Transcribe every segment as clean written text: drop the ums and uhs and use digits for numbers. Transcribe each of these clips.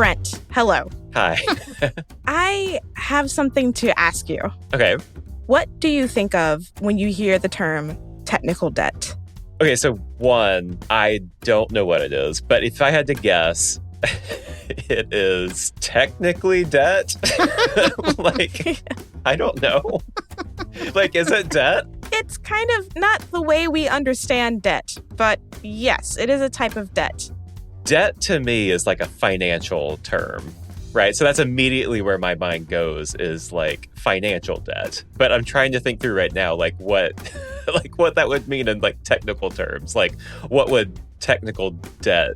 Brent, hello. Hi. I have something to ask you. Okay. What do you think of when you hear the term technical debt? Okay, so one, I don't know what it is, but if I had to guess, it is technically debt. I don't know. Is it debt? It's kind of not the way we understand debt, but yes, it is a type of debt. Debt to me is like a financial term, right? So that's immediately where my mind goes is financial debt. But I'm trying to think through right now, what that would mean in technical terms. What would technical debt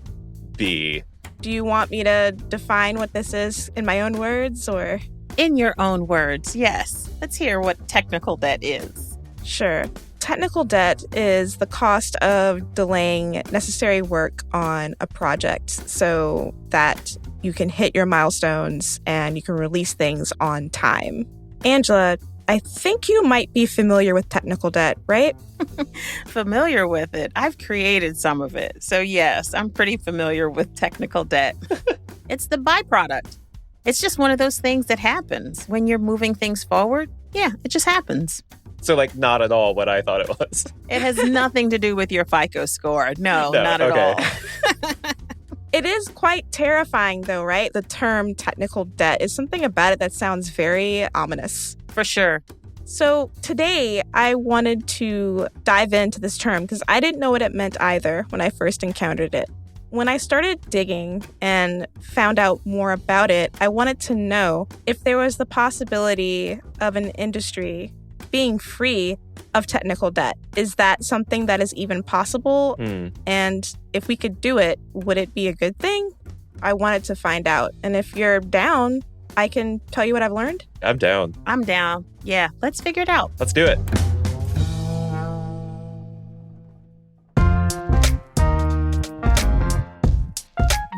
be? Do you want me to define what this is in my own words or? In your own words, yes. Let's hear what technical debt is. Sure. Technical debt is the cost of delaying necessary work on a project so that you can hit your milestones and you can release things on time. Angela, I think you might be familiar with technical debt, right? Familiar with it? I've created some of it. So yes, I'm pretty familiar with technical debt. It's the byproduct. It's just one of those things that happens when you're moving things forward. Yeah, it just happens. So not at all what I thought it was. It has nothing to do with your FICO score. No, not at all. It is quite terrifying though, right? The term technical debt is something about it that sounds very ominous. For sure. So today I wanted to dive into this term because I didn't know what it meant either when I first encountered it. When I started digging and found out more about it, I wanted to know if there was the possibility of an industry being free of technical debt. Is that something that is even possible? And if we could do it, would it be a good thing? I wanted to find out. And if you're down, I can tell you what I've learned. I'm down. I'm down. Yeah, let's figure it out. Let's do it.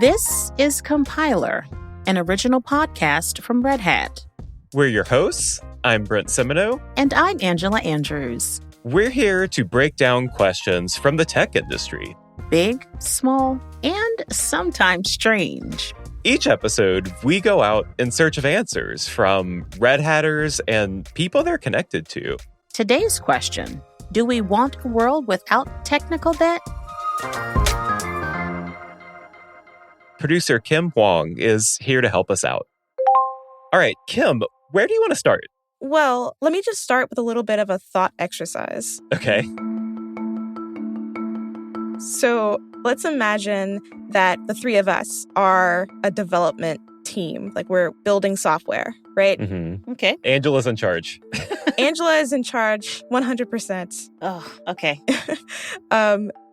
This is Compiler, an original podcast from Red Hat. We're your hosts. I'm Brent Simoneau. And I'm Angela Andrews. We're here to break down questions from the tech industry. Big, small, and sometimes strange. Each episode, we go out in search of answers from Red Hatters and people they're connected to. Today's question, do we want a world without technical debt? Producer Kim Huang is here to help us out. All right, Kim, where do you want to start? Well, let me just start with a little bit of a thought exercise. Okay. So let's imagine that the three of us are a development team. We're building software, right? Mm-hmm. Okay. Angela's in charge. Angela is in charge 100%. Oh, okay.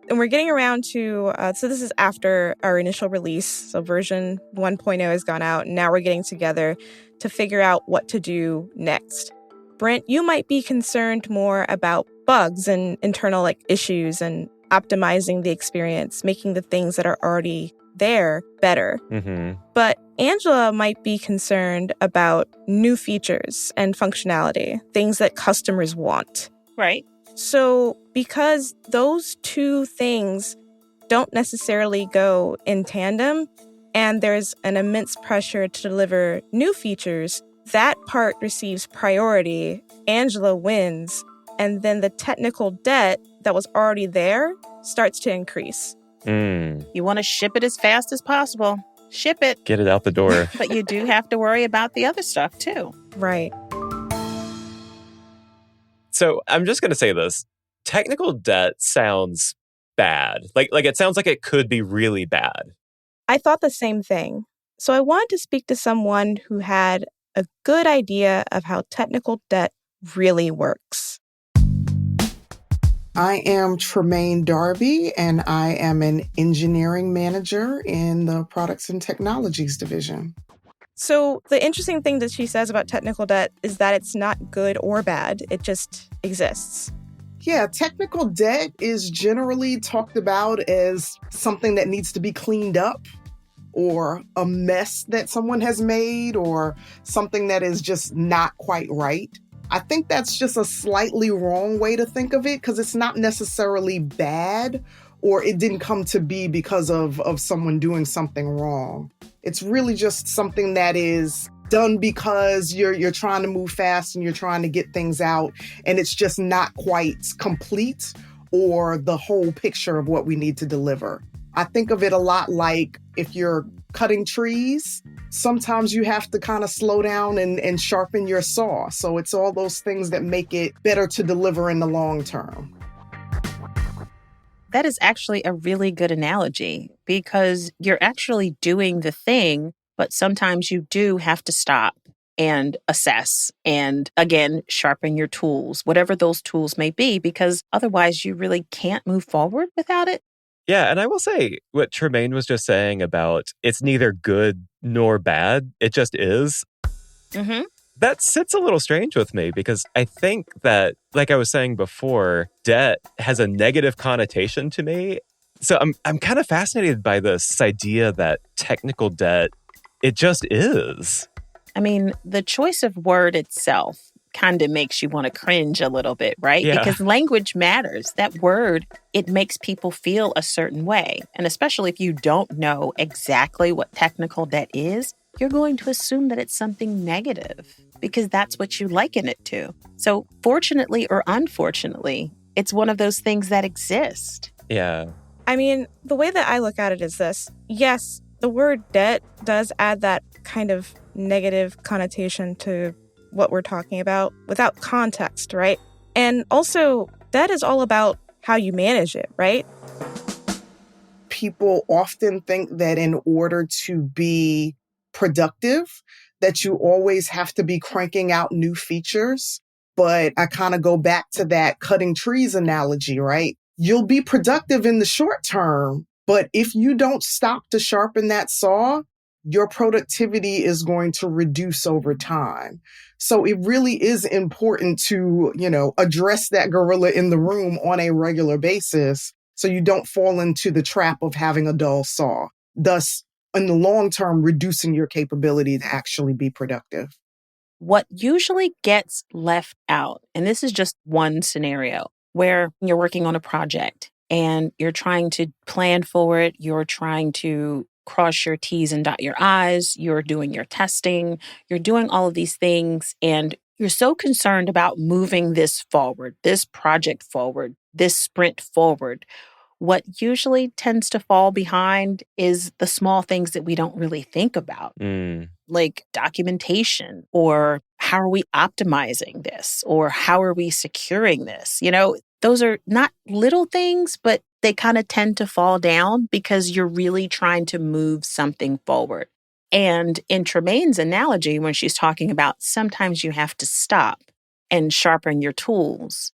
And we're getting around to, so this is after our initial release. So version 1.0 has gone out. And now we're getting together to figure out what to do next. Brent, you might be concerned more about bugs and internal issues and optimizing the experience, making the things that are already there better. Mm-hmm. But Angela might be concerned about new features and functionality, things that customers want. Right. So because those two things don't necessarily go in tandem, and there's an immense pressure to deliver new features, that part receives priority. Angela wins, and then the technical debt that was already there starts to increase. You want to ship it as fast as possible. Ship it. Get it out the door. But you do have to worry about the other stuff, too. Right. So I'm just going to say this. Technical debt sounds bad. It sounds like it could be really bad. I thought the same thing. So I wanted to speak to someone who had a good idea of how technical debt really works. I am Tremaine Darby, and I am an engineering manager in the Products and Technologies division. So the interesting thing that she says about technical debt is that it's not good or bad. It just exists. Yeah, technical debt is generally talked about as something that needs to be cleaned up, or a mess that someone has made, or something that is just not quite right. I think that's just a slightly wrong way to think of it, because it's not necessarily bad or it didn't come to be because of someone doing something wrong. It's really just something that is done because you're trying to move fast and you're trying to get things out, and it's just not quite complete or the whole picture of what we need to deliver. I think of it a lot like if you're cutting trees, sometimes you have to kind of slow down and sharpen your saw. So it's all those things that make it better to deliver in the long term. That is actually a really good analogy because you're actually doing the thing, but sometimes you do have to stop and assess and, again, sharpen your tools, whatever those tools may be, because otherwise you really can't move forward without it. Yeah, and I will say what Tremaine was just saying about it's neither good nor bad, it just is. Mm-hmm. That sits a little strange with me because I think that, like I was saying before, debt has a negative connotation to me. So I'm kind of fascinated by this idea that technical debt, it just is. I mean, the choice of word itself kind of makes you want to cringe a little bit, right? Yeah. Because language matters. That word, it makes people feel a certain way. And especially if you don't know exactly what technical debt is, you're going to assume that it's something negative because that's what you liken it to. So fortunately or unfortunately, it's one of those things that exist. Yeah. I mean, the way that I look at it is this. Yes, the word debt does add that kind of negative connotation to what we're talking about without context, right? And also, debt is all about how you manage it, right? People often think that in order to be productive, that you always have to be cranking out new features. But I kind of go back to that cutting trees analogy, right? You'll be productive in the short term, but if you don't stop to sharpen that saw, your productivity is going to reduce over time. So it really is important to, address that gorilla in the room on a regular basis so you don't fall into the trap of having a dull saw, thus, in the long term, reducing your capability to actually be productive. What usually gets left out, and this is just one scenario where you're working on a project and you're trying to plan for it, you're trying to cross your T's and dot your I's, you're doing your testing, you're doing all of these things, and you're so concerned about moving this forward, this project forward, this sprint forward. What usually tends to fall behind is the small things that we don't really think about, like documentation, or how are we optimizing this, or how are we securing this? Those are not little things, but they kind of tend to fall down because you're really trying to move something forward. And in Tremaine's analogy, when she's talking about sometimes you have to stop and sharpen your tools,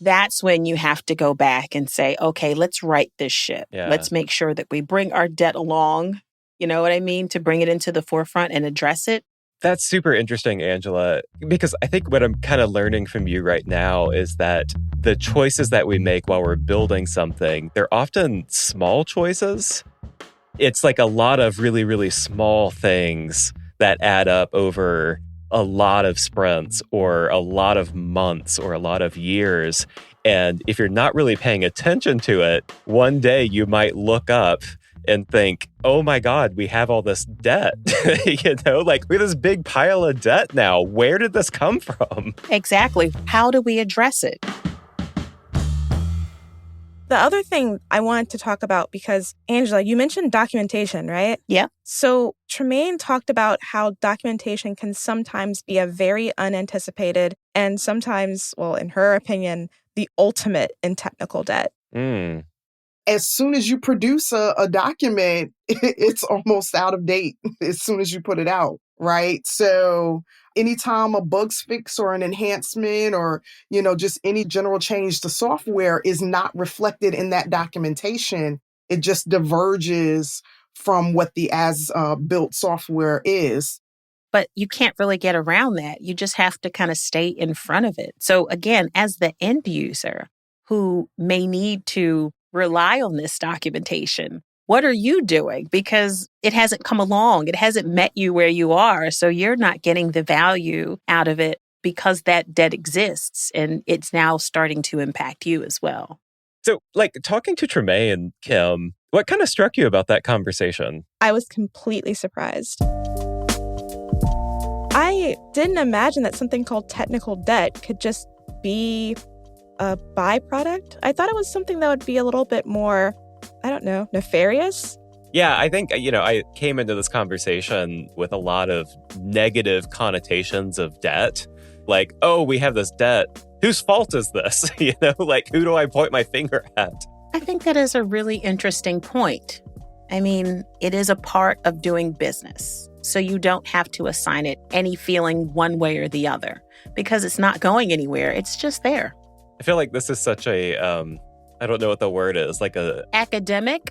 that's when you have to go back and say, okay, let's right this ship. Yeah. Let's make sure that we bring our debt along, you know what I mean, to bring it into the forefront and address it. That's super interesting, Angela, because I think what I'm kind of learning from you right now is that the choices that we make while we're building something, they're often small choices. It's like a lot of really, really small things that add up over a lot of sprints or a lot of months or a lot of years. And if you're not really paying attention to it, one day you might look up and think, oh my God, we have all this debt. We have this big pile of debt now. Where did this come from? Exactly. How do we address it? The other thing I wanted to talk about, because Angela, you mentioned documentation, right? Yeah. So Tremaine talked about how documentation can sometimes be a very unanticipated and sometimes, well, in her opinion, the ultimate in technical debt. As soon as you produce a document, it's almost out of date as soon as you put it out, right? So anytime a bug's fix or an enhancement or, just any general change to software is not reflected in that documentation, it just diverges from what the as-built software is. But you can't really get around that. You just have to kind of stay in front of it. So again, as the end user who may need to rely on this documentation, what are you doing? Because it hasn't come along. It hasn't met you where you are. So you're not getting the value out of it because that debt exists and it's now starting to impact you as well. So, like, talking to Tremaine and Kim, what kind of struck you about that conversation? I was completely surprised. I didn't imagine that something called technical debt could just be a byproduct. I thought it was something that would be a little bit more, I don't know, nefarious. Yeah, I think, I came into this conversation with a lot of negative connotations of debt. Like, oh, we have this debt. Whose fault is this? Like, who do I point my finger at? I think that is a really interesting point. I mean, it is a part of doing business. So you don't have to assign it any feeling one way or the other because it's not going anywhere. It's just there. I feel like this is such a, I don't know what the word is, like a... Academic?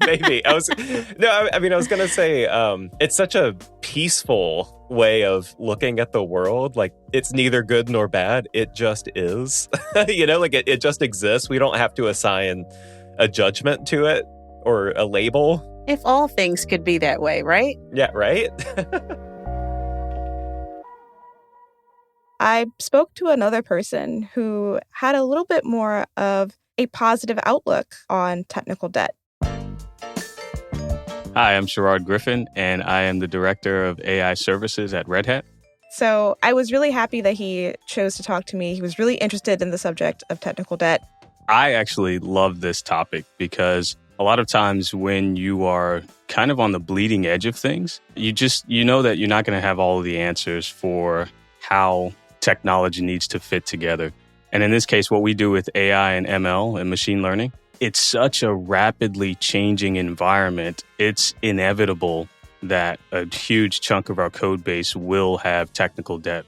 Maybe. I was going to say, it's such a peaceful way of looking at the world. Like, it's neither good nor bad. It just is. It just exists. We don't have to assign a judgment to it or a label. If all things could be that way, right? Yeah, right? I spoke to another person who had a little bit more of a positive outlook on technical debt. Hi, I'm Sherrod Griffin, and I am the Director of AI Services at Red Hat. So I was really happy that he chose to talk to me. He was really interested in the subject of technical debt. I actually love this topic because a lot of times when you are kind of on the bleeding edge of things, you know that you're not going to have all of the answers for how technology needs to fit together. And in this case, what we do with AI and ML and machine learning, it's such a rapidly changing environment. It's inevitable that a huge chunk of our code base will have technical debt.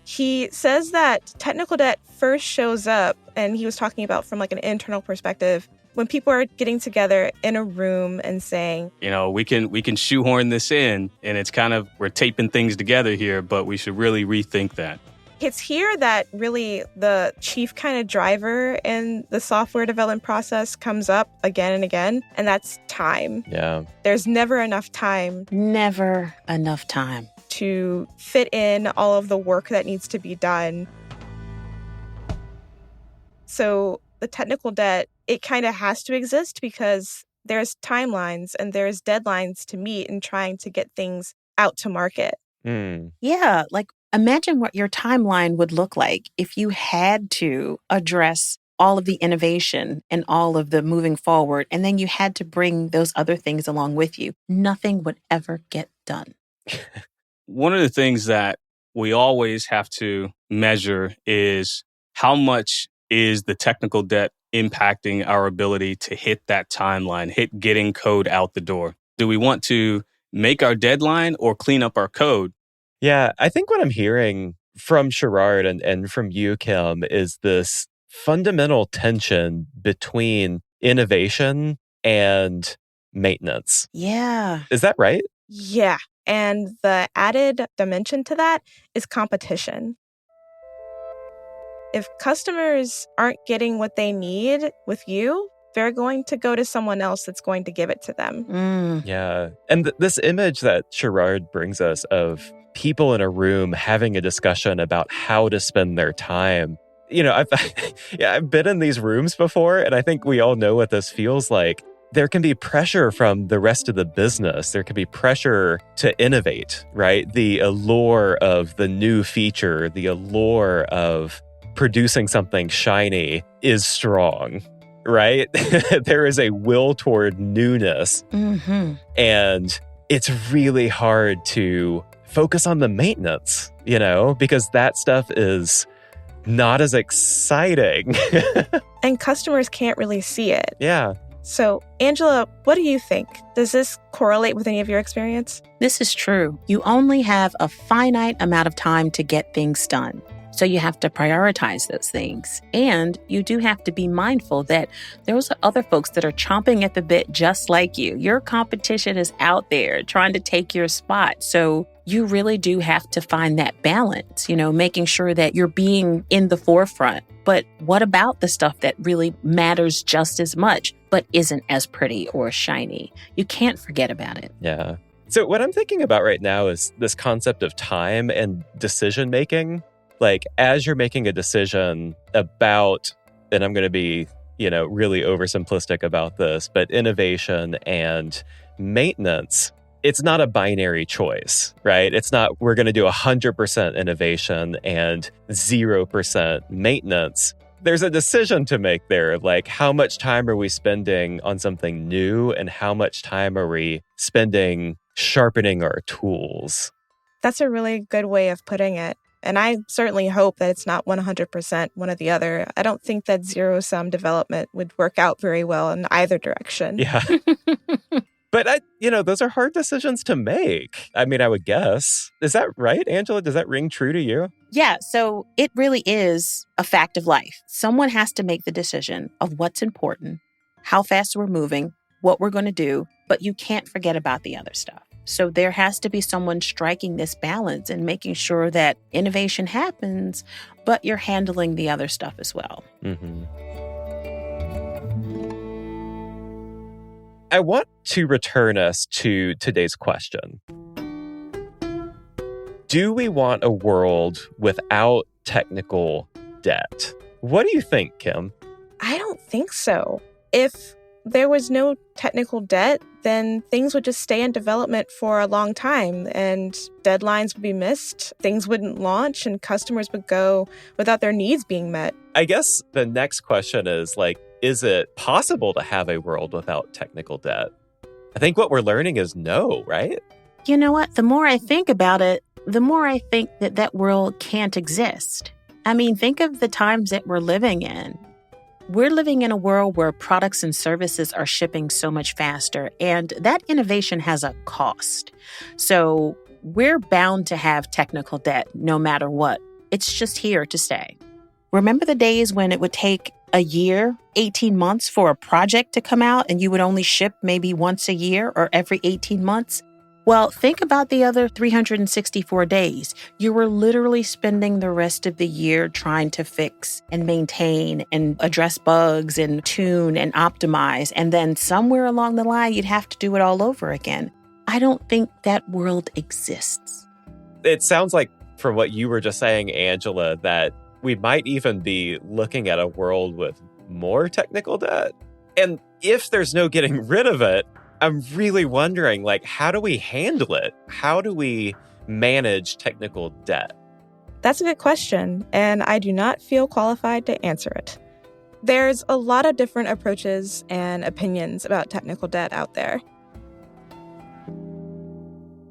He says that technical debt first shows up, and he was talking about from like an internal perspective, when people are getting together in a room and saying, we can shoehorn this in, and it's kind of, we're taping things together here, but we should really rethink that. It's here that really the chief kind of driver in the software development process comes up again and again, and that's time. Yeah. There's never enough time. Never enough time. To fit in all of the work that needs to be done. So the technical debt, it kind of has to exist because there's timelines and there's deadlines to meet in trying to get things out to market. Yeah, like imagine what your timeline would look like if you had to address all of the innovation and all of the moving forward, and then you had to bring those other things along with you. Nothing would ever get done. One of the things that we always have to measure is how much is the technical debt impacting our ability to hit that timeline, hit getting code out the door. Do we want to make our deadline or clean up our code? Yeah, I think what I'm hearing from Sherrod and from you, Kim, is this fundamental tension between innovation and maintenance. Yeah. Is that right? Yeah. And the added dimension to that is competition. If customers aren't getting what they need with you, they're going to go to someone else that's going to give it to them. Yeah. And this image that Sherrod brings us of people in a room having a discussion about how to spend their time. I've been in these rooms before, and I think we all know what this feels like. There can be pressure from the rest of the business. There can be pressure to innovate, right? The allure of the new feature, the allure of producing something shiny is strong, right? There is a will toward newness. Mm-hmm. And it's really hard to focus on the maintenance, because that stuff is not as exciting. And customers can't really see it. Yeah. So, Angela, what do you think? Does this correlate with any of your experience? This is true. You only have a finite amount of time to get things done. So you have to prioritize those things. And you do have to be mindful that those are other folks that are chomping at the bit just like you. Your competition is out there trying to take your spot. So you really do have to find that balance, making sure that you're being in the forefront. But what about the stuff that really matters just as much, but isn't as pretty or shiny? You can't forget about it. Yeah. So what I'm thinking about right now is this concept of time and decision making. Like, as you're making a decision about and I'm going to be, really oversimplistic about this, but innovation and maintenance, it's not a binary choice, right? It's not we're going to do 100% innovation and 0% maintenance. There's a decision to make there, like how much time are we spending on something new and how much time are we spending sharpening our tools? That's a really good way of putting it. And I certainly hope that it's not 100% one or the other. I don't think that zero-sum development would work out very well in either direction. Yeah. But, those are hard decisions to make. I mean, I would guess. Is that right, Angela? Does that ring true to you? Yeah, so it really is a fact of life. Someone has to make the decision of what's important, how fast we're moving, what we're going to do, but you can't forget about the other stuff. So there has to be someone striking this balance and making sure that innovation happens, but you're handling the other stuff as well. Mm-hmm. I want to return us to today's question. Do we want a world without technical debt? What do you think, Kim? I don't think so. If there was no technical debt, then things would just stay in development for a long time and deadlines would be missed, things wouldn't launch, and customers would go without their needs being met. I guess the next question is, is it possible to have a world without technical debt? I think what we're learning is no, right? You know what? The more I think about it, the more I think that world can't exist. I mean, think of the times that we're living in. We're living in a world where products and services are shipping so much faster, and that innovation has a cost. So we're bound to have technical debt no matter what. It's just here to stay. Remember the days when it would take a year, 18 months for a project to come out and you would only ship maybe once a year or every 18 months? Well, think about the other 364 days. You were literally spending the rest of the year trying to fix and maintain and address bugs and tune and optimize. And then somewhere along the line, you'd have to do it all over again. I don't think that world exists. It sounds like, from what you were just saying, Angela, that we might even be looking at a world with more technical debt. And if there's no getting rid of it, I'm really wondering, how do we handle it? How do we manage technical debt? That's a good question, and I do not feel qualified to answer it. There's a lot of different approaches and opinions about technical debt out there.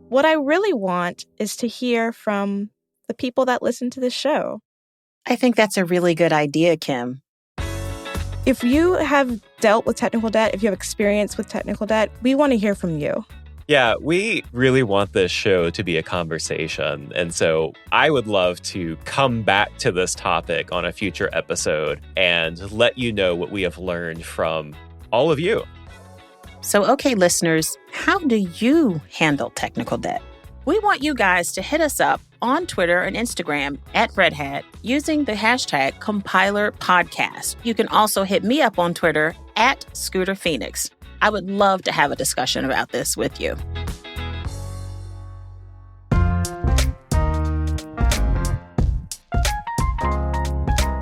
What I really want is to hear from the people that listen to this show. I think that's a really good idea, Kim. If you have dealt with technical debt, if you have experience with technical debt, we want to hear from you. Yeah, we really want this show to be a conversation. And so I would love to come back to this topic on a future episode and let you know what we have learned from all of you. So, okay, listeners, how do you handle technical debt? We want you guys to hit us up on Twitter and Instagram at Red Hat using the hashtag #CompilerPodcast. You can also hit me up on Twitter at Scooter Phoenix. I would love to have a discussion about this with you.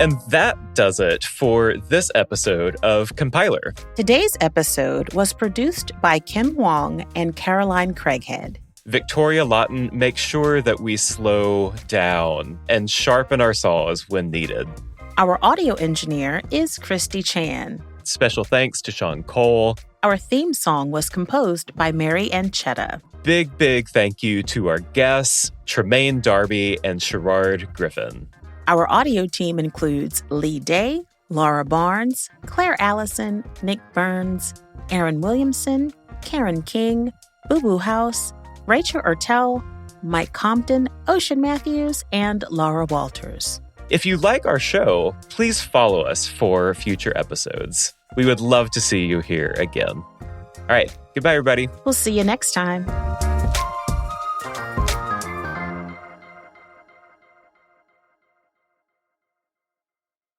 And that does it for this episode of Compiler. Today's episode was produced by Kim Wong and Caroline Craighead. Victoria Lawton makes sure that we slow down and sharpen our saws when needed. Our audio engineer is Christy Chan. Special thanks to Sean Cole. Our theme song was composed by Mary Anchetta. Big thank you to our guests, Tremaine Darby and Sherrard Griffin. Our audio team includes Lee Day, Laura Barnes, Claire Allison, Nick Burns, Aaron Williamson, Karen King, Boo Boo House, Rachel Ertel, Mike Compton, Ocean Matthews, and Laura Walters. If you like our show, please follow us for future episodes. We would love to see you here again. All right, goodbye, everybody. We'll see you next time.